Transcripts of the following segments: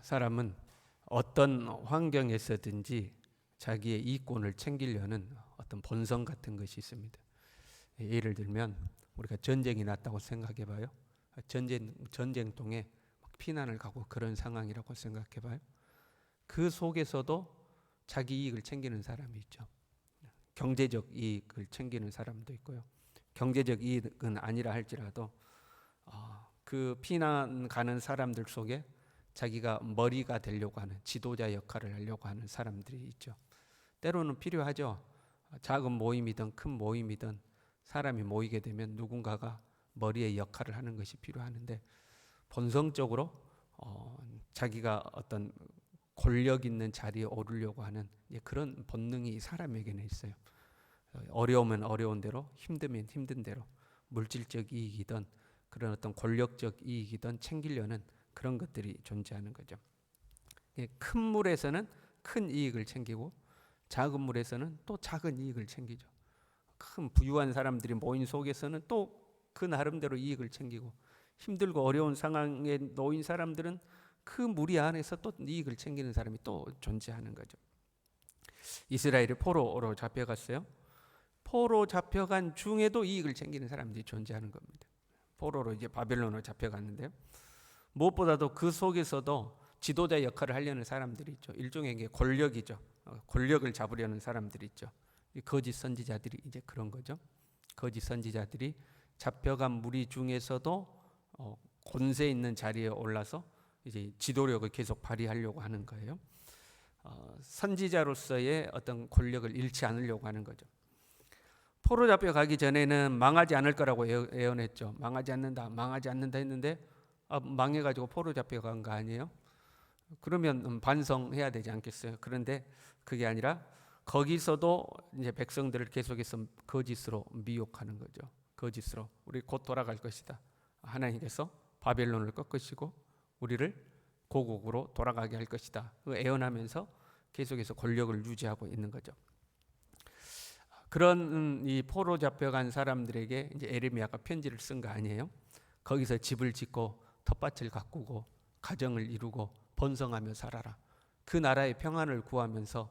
사람은 어떤 환경에서든지 자기의 이권을 챙기려는 어떤 본성 같은 것이 있습니다. 예를 들면 우리가 전쟁이 났다고 생각해 봐요. 전쟁통에 피난을 가고 그런 상황이라고 생각해 봐요. 그 속에서도 자기 이익을 챙기는 사람이 있죠. 경제적 이익을 챙기는 사람도 있고요. 경제적 이익은 아니라 할지라도 그 피난 가는 사람들 속에 자기가 머리가 되려고 하는 지도자 역할을 하려고 하는 사람들이 있죠. 때로는 필요하죠. 작은 모임이든 큰 모임이든 사람이 모이게 되면 누군가가 머리의 역할을 하는 것이 필요하는데 본성적으로 자기가 어떤 권력 있는 자리에 오르려고 하는 그런 본능이 사람에게는 있어요. 어려우면 어려운 대로, 힘들면 힘든 대로 물질적 이익이든 그런 어떤 권력적 이익이든 챙기려는 그런 것들이 존재하는 거죠. 큰 물에서는 큰 이익을 챙기고 작은 물에서는 또 작은 이익을 챙기죠. 큰 부유한 사람들이 모인 속에서는 또 그 나름대로 이익을 챙기고 힘들고 어려운 상황에 놓인 사람들은 그 무리 안에서 또 이익을 챙기는 사람이 또 존재하는 거죠. 이스라엘이 포로로 잡혀갔어요. 포로 잡혀간 중에도 이익을 챙기는 사람들이 존재하는 겁니다. 포로로 이제 바벨론으로 잡혀갔는데요. 무엇보다도 그 속에서도 지도자 역할을 하려는 사람들이 있죠. 일종의 권력이죠. 권력을 잡으려는 사람들이 있죠. 거짓 선지자들이 이제 그런 거죠. 거짓 선지자들이 잡혀간 무리 중에서도 권세 있는 자리에 올라서 이제 지도력을 계속 발휘하려고 하는 거예요. 선지자로서의 어떤 권력을 잃지 않으려고 하는 거죠. 포로 잡혀가기 전에는 망하지 않을 거라고 예언했죠. 망하지 않는다 했는데 망해가지고 포로 잡혀간 거 아니에요? 그러면 반성해야 되지 않겠어요? 그런데 그게 아니라 거기서도 이제 백성들을 계속해서 거짓으로 미혹하는 거죠. 거짓으로 우리 곧 돌아갈 것이다. 하나님께서 바벨론을 꺾으시고 우리를 고국으로 돌아가게 할 것이다. 애언하면서 계속해서 권력을 유지하고 있는 거죠. 그런 이 포로 잡혀간 사람들에게 이제 에레미야가 편지를 쓴 거 아니에요? 거기서 집을 짓고 텃밭을 가꾸고 가정을 이루고 번성하며 살아라. 그 나라의 평안을 구하면서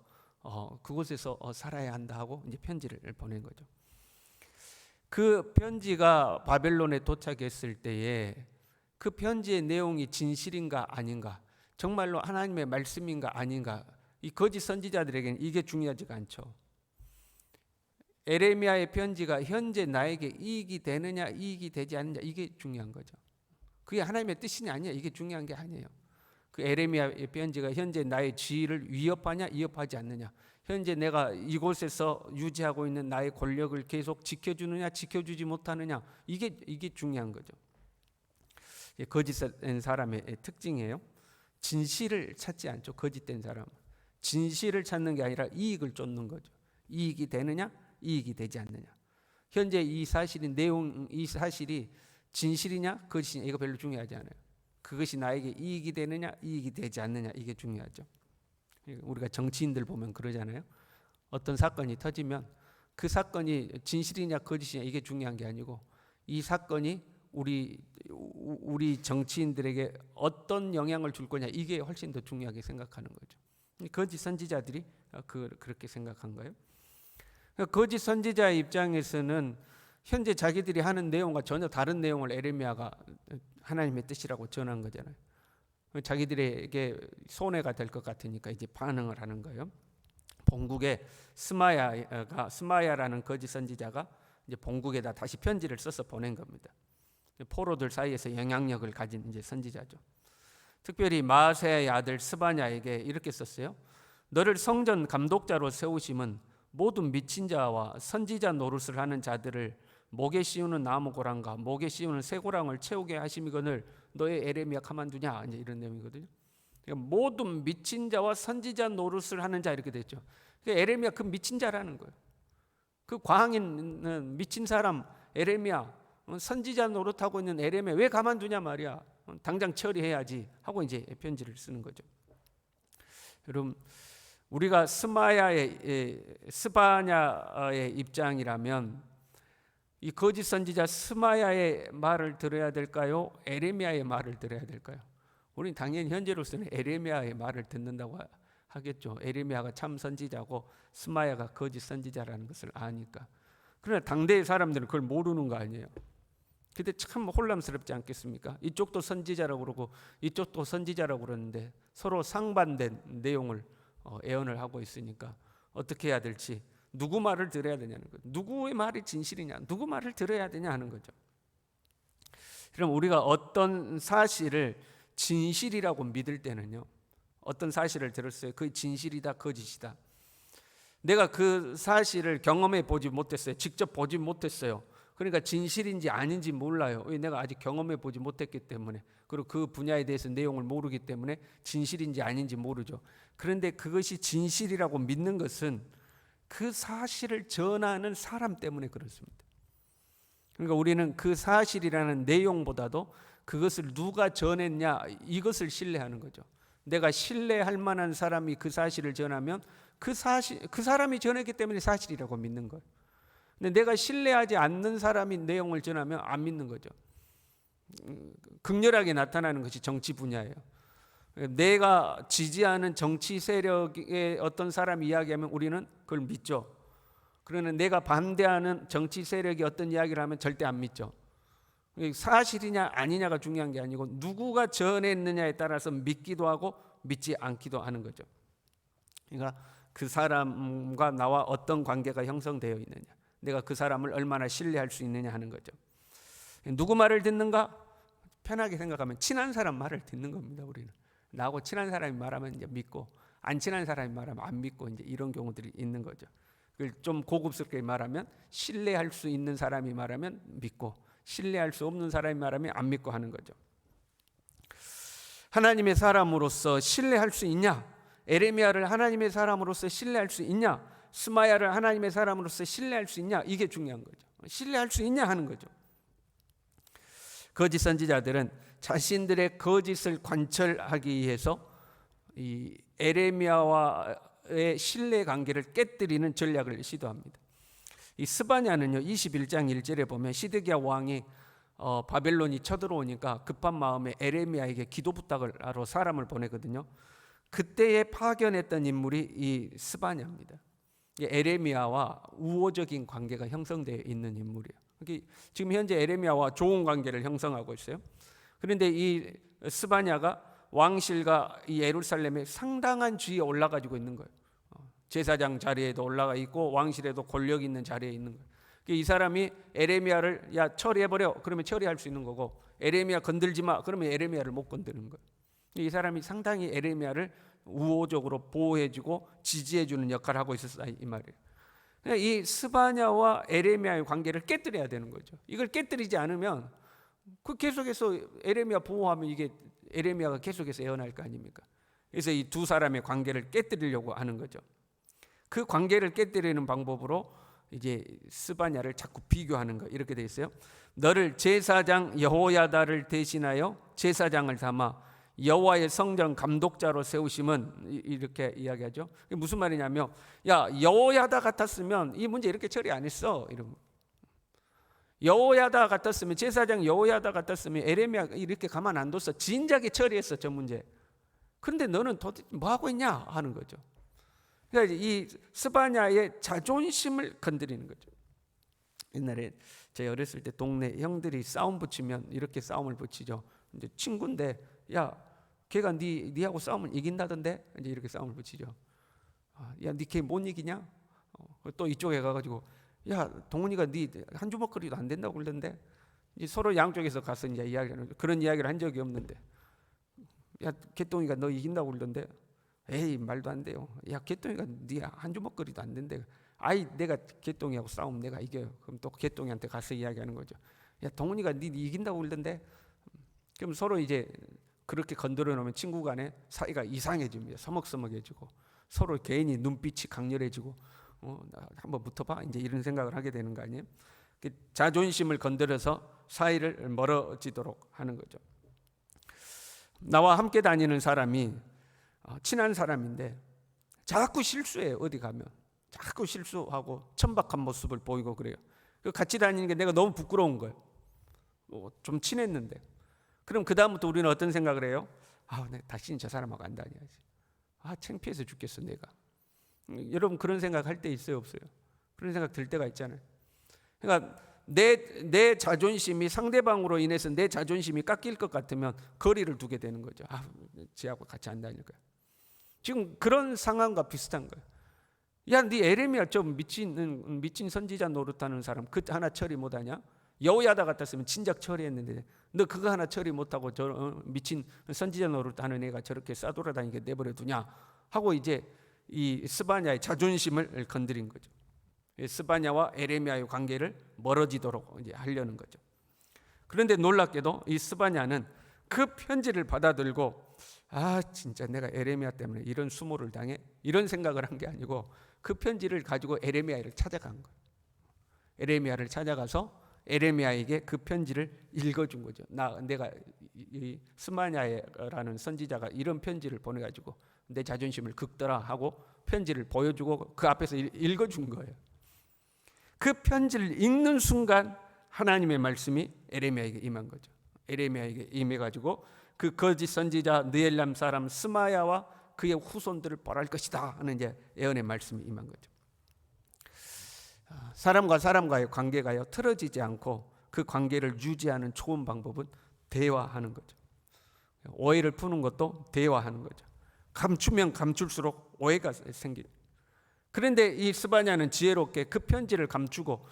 그곳에서 살아야 한다 하고 이제 편지를 보낸 거죠. 그 편지가 바벨론에 도착했을 때에 그 편지의 내용이 진실인가 아닌가, 정말로 하나님의 말씀인가 아닌가, 이 거짓 선지자들에게는 이게 중요하지가 않죠. 에레미야의 편지가 현재 나에게 이익이 되느냐 이익이 되지 않느냐 이게 중요한 거죠. 그게 하나님의 뜻이냐 아니냐 이게 중요한 게 아니에요. 그 에레미야의 편지가 현재 나의 지위를 위협하냐 위협하지 않느냐, 현재 내가 이곳에서 유지하고 있는 나의 권력을 계속 지켜주느냐 지켜주지 못하느냐 이게 중요한 거죠. 거짓된 사람의 특징이에요. 진실을 찾지 않죠. 거짓된 사람은 진실을 찾는 게 아니라 이익을 쫓는 거죠. 이익이 되느냐 이익이 되지 않느냐. 현재 이 사실이 이 사실이 진실이냐 거짓이냐 이거 별로 중요하지 않아요. 그것이 나에게 이익이 되느냐 이익이 되지 않느냐 이게 중요하죠. 우리가 정치인들 보면 그러잖아요. 어떤 사건이 터지면 그 사건이 진실이냐 거짓이냐 이게 중요한 게 아니고 이 사건이 우리 정치인들에게 어떤 영향을 줄 거냐 이게 훨씬 더 중요하게 생각하는 거죠. 거짓 선지자들이 그렇게 생각한 거예요. 거짓 선지자의 입장에서는 현재 자기들이 하는 내용과 전혀 다른 내용을 에레미야가 하나님의 뜻이라고 전한 거잖아요. 자기들에게 손해가 될 것 같으니까 이제 반응을 하는 거예요. 본국에 스마야라는 거짓 선지자가 이제 본국에다 다시 편지를 써서 보낸 겁니다. 포로들 사이에서 영향력을 가진 이제 선지자죠. 특별히 마아세야의 아들 스바냐에게 이렇게 썼어요. 너를 성전 감독자로 세우심은 모든 미친 자와 선지자 노릇을 하는 자들을 목에 씌우는 나무 고랑과 목에 씌우는 새 고랑을 채우게 하심이거늘 너의 에레미야 가만두냐 이제 이런 내용이거든요. 그러니까 모든 미친 자와 선지자 노릇을 하는 자 이렇게 됐죠. 그러니까 에레미야 그 미친 자라는 거예요. 그 광인 미친 사람 에레미야, 선지자 노릇하고 있는 에레미야 왜 가만두냐 말이야. 당장 처리해야지 하고 이제 편지를 쓰는 거죠. 여러분, 우리가 스바냐의 입장이라면 이 거짓 선지자 스마야의 말을 들어야 될까요? 에레미야의 말을 들어야 될까요? 우리는 당연히 현재로서는 에레미야의 말을 듣는다고 하겠죠. 에레미야가 참 선지자고 스마야가 거짓 선지자라는 것을 아니까. 그러나 당대의 사람들은 그걸 모르는 거 아니에요. 근데 참 혼란스럽지 않겠습니까? 이쪽도 선지자라고 그러고 이쪽도 선지자라고 그러는데 서로 상반된 내용을 예언을 하고 있으니까 어떻게 해야 될지, 누구 말을 들어야 되냐는 거죠. 누구의 말이 진실이냐, 누구 말을 들어야 되냐 하는 거죠. 그럼 우리가 어떤 사실을 진실이라고 믿을 때는요, 어떤 사실을 들었어요. 그게 진실이다, 거짓이다. 내가 그 사실을 경험해 보지 못했어요. 직접 보지 못했어요. 그러니까 진실인지 아닌지 몰라요. 왜? 내가 아직 경험해 보지 못했기 때문에, 그리고 그 분야에 대해서 내용을 모르기 때문에 진실인지 아닌지 모르죠. 그런데 그것이 진실이라고 믿는 것은 그 사실을 전하는 사람 때문에 그렇습니다. 그러니까 우리는 그 사실이라는 내용보다도 그것을 누가 전했냐, 이것을 신뢰하는 거죠. 내가 신뢰할 만한 사람이 그 사실을 전하면 그 사람이 전했기 때문에 사실이라고 믿는 거예요. 근데 내가 신뢰하지 않는 사람이 내용을 전하면 안 믿는 거죠. 극렬하게 나타나는 것이 정치 분야예요. 내가 지지하는 정치 세력의 어떤 사람이 이야기하면 우리는 그걸 믿죠. 그러나 내가 반대하는 정치 세력이 어떤 이야기를 하면 절대 안 믿죠. 사실이냐 아니냐가 중요한 게 아니고 누구가 전했느냐에 따라서 믿기도 하고 믿지 않기도 하는 거죠. 그러니까 그 사람과 나와 어떤 관계가 형성되어 있느냐, 내가 그 사람을 얼마나 신뢰할 수 있느냐 하는 거죠. 누구 말을 듣는가? 편하게 생각하면 친한 사람 말을 듣는 겁니다. 우리는 나하고 친한 사람이 말하면 이제 믿고, 안 친한 사람이 말하면 안 믿고, 이제 이런 경우들이 있는 거죠. 좀 고급스럽게 말하면 신뢰할 수 있는 사람이 말하면 믿고, 신뢰할 수 없는 사람이 말하면 안 믿고 하는 거죠. 하나님의 사람으로서 신뢰할 수 있냐? 에레미야를 하나님의 사람으로서 신뢰할 수 있냐? 스마야를 하나님의 사람으로서 신뢰할 수 있냐? 이게 중요한 거죠. 신뢰할 수 있냐 하는 거죠. 거짓 선지자들은 자신들의 거짓을 관철하기 위해서 이 에레미야와의 신뢰 관계를 깨뜨리는 전략을 시도합니다. 이 스바냐는요, 21장 1절에 보면 시드기야 왕이 바벨론이 쳐들어오니까 급한 마음에 에레미야에게 기도 부탁을 하러 사람을 보내거든요. 그때에 파견했던 인물이 이 스바냐입니다. 에레미야와 우호적인 관계가 형성되어 있는 인물이에요. 지금 현재 에레미야와 좋은 관계를 형성하고 있어요. 그런데 이 스바냐가 왕실과 이 예루살렘에 상당한 지위에 올라가지고 있는 거예요. 제사장 자리에도 올라가 있고 왕실에도 권력 있는 자리에 있는 거예요. 이 사람이 에레미야를 야 처리해버려, 그러면 처리할 수 있는 거고, 에레미야 건들지 마, 그러면 에레미야를 못 건드는 거예요. 이 사람이 상당히 에레미야를 우호적으로 보호해주고 지지해주는 역할을 하고 있었다 이 말이에요. 이 스바냐와 에레미야의 관계를 깨뜨려야 되는 거죠. 이걸 깨뜨리지 않으면 그 계속해서 에레미야 보호하면 이게 에레미야가 계속해서 예언할 거 아닙니까? 그래서 이 두 사람의 관계를 깨뜨리려고 하는 거죠. 그 관계를 깨뜨리는 방법으로 이제 스바냐를 자꾸 비교하는 거, 이렇게 돼 있어요. 너를 제사장 여호야다를 대신하여 제사장을 삼아 여호와의 성전 감독자로 세우심은, 이렇게 이야기하죠. 무슨 말이냐면, 야 여호야다 같았으면 이 문제 이렇게 처리 안 했어. 이런 여호야다 같았으면, 제사장 여호야다 같았으면 에레미야 이렇게 가만 안 뒀어. 진작에 처리했어 저 문제. 그런데 너는 도대체 뭐 하고 있냐 하는 거죠. 그러니까 이 스바냐의 자존심을 건드리는 거죠. 옛날에 제가 어렸을 때 동네 형들이 싸움 붙이면 이렇게 싸움을 붙이죠. 이제 친구인데, 야 걔가 니하고 싸우면 이긴다던데, 이제 이렇게 싸움을 붙이죠. 야 니 걔 못 이기냐? 또 이쪽에 가가지고, 야 동훈이가 니 한 주먹거리도 안 된다고 그러던데, 이제 서로 양쪽에서 가서 이제 이야기하는, 그런 이야기를 한 적이 없는데, 야 개똥이가 너 이긴다고 그러던데, 에이 말도 안 돼요. 야 개똥이가 니 한 주먹거리도 안 된대. 아이 내가 개똥이하고 싸우면 내가 이겨요. 그럼 또 개똥이한테 가서 이야기하는 거죠. 야 동훈이가 니 이긴다고 그러던데. 그럼 서로 이제 그렇게 건드려 놓으면 친구 간에 사이가 이상해집니다. 서먹서먹해지고 서로 괜히 눈빛이 강렬해지고, 한번 붙어봐, 이제 이런 생각을 하게 되는 거 아니에요? 자존심을 건드려서 사이를 멀어지도록 하는 거죠. 나와 함께 다니는 사람이 친한 사람인데 자꾸 실수해요. 어디 가면 자꾸 실수하고 천박한 모습을 보이고 그래요. 같이 다니는 게 내가 너무 부끄러운 거예요. 좀 친했는데. 그럼 그 다음부터 우리는 어떤 생각을 해요? 내가 다시는 저 사람하고 안 다녀야지. 창피해서 죽겠어 내가. 여러분 그런 생각 할 때 있어요, 없어요? 그런 생각 들 때가 있잖아요. 그러니까 내 자존심이 상대방으로 인해서 내 자존심이 깎일 것 같으면 거리를 두게 되는 거죠. 쟤하고 같이 안 다닐 거야. 지금 그런 상황과 비슷한 거예요. 야, 네 에레미야 좀 미친 선지자 노릇하는 사람 그 하나 처리 못하냐? 여호야다 같았으면 진작 처리했는데 너 그거 하나 처리 못하고 저 미친 선지자 노릇하는 애가 저렇게 싸돌아다니게 내버려 두냐 하고 이제 이 스바냐의 자존심을 건드린 거죠. 스바냐와 에레미야의 관계를 멀어지도록 이제 하려는 거죠. 그런데 놀랍게도 이 스바냐는 그 편지를 받아들고 진짜 내가 에레미야 때문에 이런 수모를 당해 이런 생각을 한 게 아니고 그 편지를 가지고 에레미야를 찾아간 거예요. 에레미야를 찾아가서 에레미야에게 그 편지를 읽어준 거죠. 내가 이 스바냐라는 선지자가 이런 편지를 보내가지고 내 자존심을 긁더라 하고 편지를 보여주고 그 앞에서 읽어준 거예요. 그 편지를 읽는 순간 하나님의 말씀이 에레미야에게 임한 거죠. 에레미야에게 임해가지고 그 거짓 선지자 느엘람 사람 스마야와 그의 후손들을 벌할 것이다 하는 이제 예언의 말씀이 임한 거죠. 사람과 사람과의 관계가요 틀어지지 않고 그 관계를 유지하는 좋은 방법은 대화하는 거죠. 오해를 푸는 것도 대화하는 거죠. 감추면 감출수록 오해가 생깁니다. 그런데 이 스바냐는 지혜롭게 그 편지를 감추고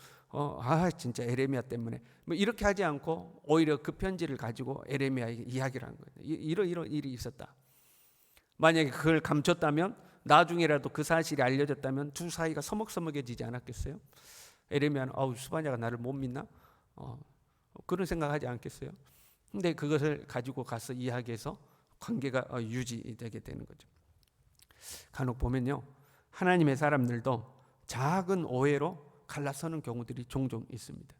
진짜 에레미야 때문에 뭐 이렇게 하지 않고 오히려 그 편지를 가지고 에레미야에게 이야기를 한 거예요. 이런 일이 있었다. 만약에 그걸 감췄다면 나중에라도 그 사실이 알려졌다면 두 사이가 서먹서먹해지지 않았겠어요? 에레미야는 스바냐가 나를 못 믿나? 그런 생각하지 않겠어요? 근데 그것을 가지고 가서 이야기해서 관계가 유지되게 되는 거죠. 간혹 보면요, 하나님의 사람들도 작은 오해로 갈라서는 경우들이 종종 있습니다.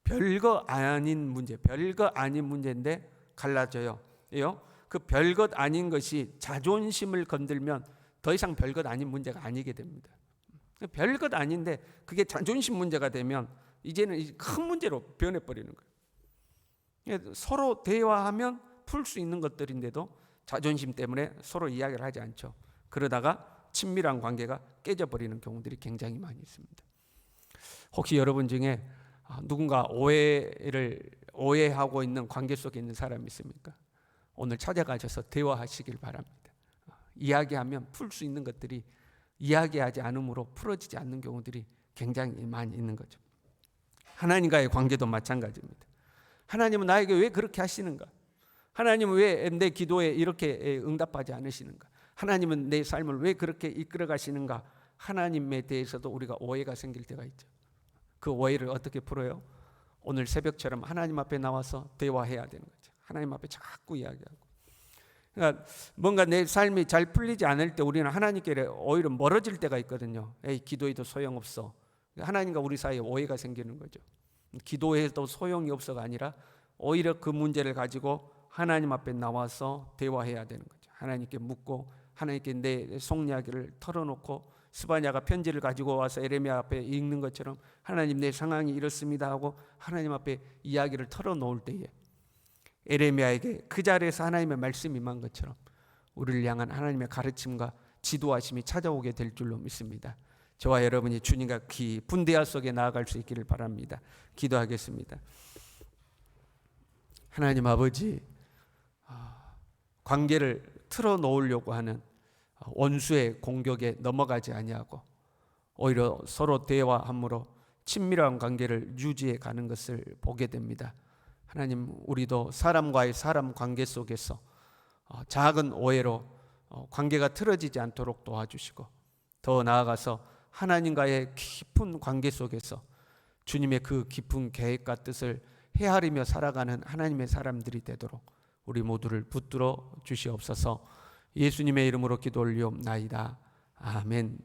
별거 아닌 문제인데 갈라져요. 그 별것 아닌 것이 자존심을 건들면 더 이상 별것 아닌 문제가 아니게 됩니다. 별것 아닌데 그게 자존심 문제가 되면 이제는 큰 문제로 변해버리는 거예요. 서로 대화하면 풀 수 있는 것들인데도 자존심 때문에 서로 이야기를 하지 않죠. 그러다가 친밀한 관계가 깨져버리는 경우들이 굉장히 많이 있습니다. 혹시 여러분 중에 누군가 오해하고 있는 관계 속에 있는 사람이 있습니까? 오늘 찾아가셔서 대화하시길 바랍니다. 이야기하면 풀 수 있는 것들이 이야기하지 않음으로 풀어지지 않는 경우들이 굉장히 많이 있는 거죠. 하나님과의 관계도 마찬가지입니다. 하나님은 나에게 왜 그렇게 하시는가? 하나님은 왜 내 기도에 이렇게 응답하지 않으시는가? 하나님은 내 삶을 왜 그렇게 이끌어 가시는가? 하나님에 대해서도 우리가 오해가 생길 때가 있죠. 그 오해를 어떻게 풀어요? 오늘 새벽처럼 하나님 앞에 나와서 대화해야 되는 거죠. 하나님 앞에 자꾸 이야기하고. 그러니까 뭔가 내 삶이 잘 풀리지 않을 때 우리는 하나님께 오히려 멀어질 때가 있거든요. 기도해도 소용없어. 하나님과 우리 사이에 오해가 생기는 거죠. 기도해도 소용이 없어가 아니라 오히려 그 문제를 가지고 하나님 앞에 나와서 대화해야 되는 거죠. 하나님께 묻고 하나님께 내 속 이야기를 털어놓고 스바냐가 편지를 가지고 와서 에레미야 앞에 읽는 것처럼 하나님 내 상황이 이렇습니다 하고 하나님 앞에 이야기를 털어놓을 때에 에레미야에게 그 자리에서 하나님의 말씀이 임한 것처럼 우리를 향한 하나님의 가르침과 지도하심이 찾아오게 될 줄로 믿습니다. 저와 여러분이 주님과 깊은 대화 속에 나아갈 수 있기를 바랍니다. 기도하겠습니다. 하나님 아버지, 관계를 틀어놓으려고 하는 원수의 공격에 넘어가지 아니하고 오히려 서로 대화함으로 친밀한 관계를 유지해 가는 것을 보게 됩니다. 하나님, 우리도 사람과의 사람 관계 속에서 작은 오해로 관계가 틀어지지 않도록 도와주시고 더 나아가서 하나님과의 깊은 관계 속에서 주님의 그 깊은 계획과 뜻을 헤아리며 살아가는 하나님의 사람들이 되도록 우리 모두를 붙들어 주시옵소서. 예수님의 이름으로 기도 올리옵나이다. 아멘.